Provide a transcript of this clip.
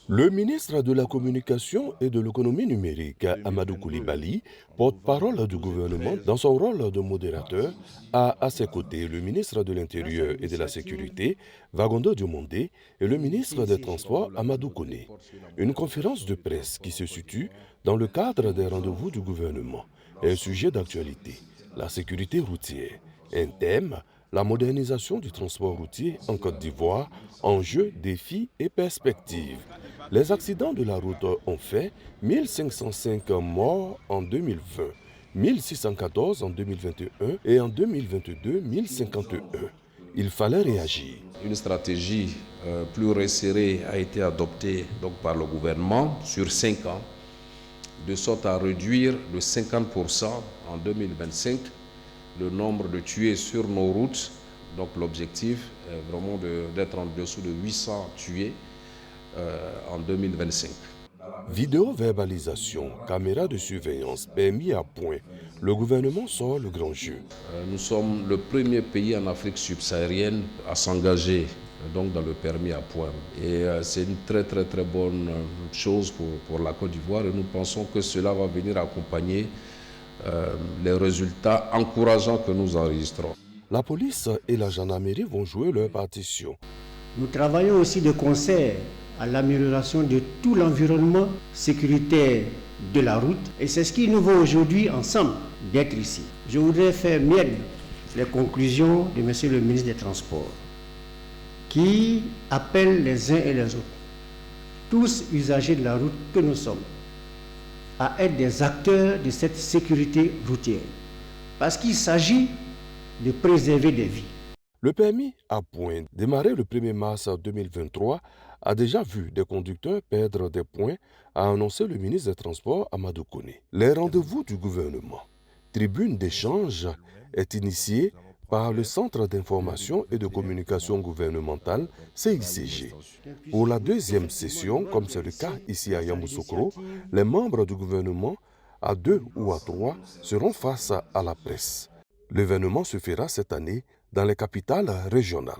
Le ministre de la Communication et de l'Économie numérique, Amadou Koulibaly, porte-parole du gouvernement dans son rôle de modérateur, a à ses côtés le ministre de l'Intérieur et de la Sécurité, Vagondo Diomondé, et le ministre des Transports, Amadou Koné. Une conférence de presse qui se situe dans le cadre des rendez-vous du gouvernement est un sujet d'actualité, la sécurité routière, un thème, la modernisation du transport routier en Côte d'Ivoire, enjeux, défis et perspectives. Les accidents de la route ont fait 1505 morts en 2020, 1614 en 2021 et en 2022, 1051. Il fallait réagir. Une stratégie plus resserrée a été adoptée donc, par le gouvernement sur 5 ans, de sorte à réduire de 50% en 2025 le nombre de tués sur nos routes. Donc l'objectif est vraiment d'être en dessous de 800 tués en 2025. Vidéo-verbalisation, caméra de surveillance, permis à point. Le gouvernement sort le grand jeu. Nous sommes le premier pays en Afrique subsaharienne à s'engager donc dans le permis à point. Et c'est une très bonne chose pour la Côte d'Ivoire et nous pensons que cela va venir accompagner les résultats encourageants que nous enregistrons. La police et la gendarmerie vont jouer leur partition. Nous travaillons aussi de concert à l'amélioration de tout l'environnement sécuritaire de la route et c'est ce qui nous vaut aujourd'hui ensemble d'être ici. Je voudrais faire mienne les conclusions de M. le ministre des Transports qui appelle les uns et les autres, tous usagers de la route que nous sommes, à être des acteurs de cette sécurité routière parce qu'il s'agit de préserver des vies. Le permis à point, démarré le 1er mars 2023, a déjà vu des conducteurs perdre des points, a annoncé le ministre des Transports Amadou Koné. Les rendez-vous du gouvernement, tribune d'échange, est initiée par le Centre d'information et de communication gouvernementale, CICG. Pour la deuxième session, comme c'est le cas ici à Yamoussoukro, les membres du gouvernement, à 2 ou à 3, seront face à la presse. L'événement se fera cette année dans les capitales régionales.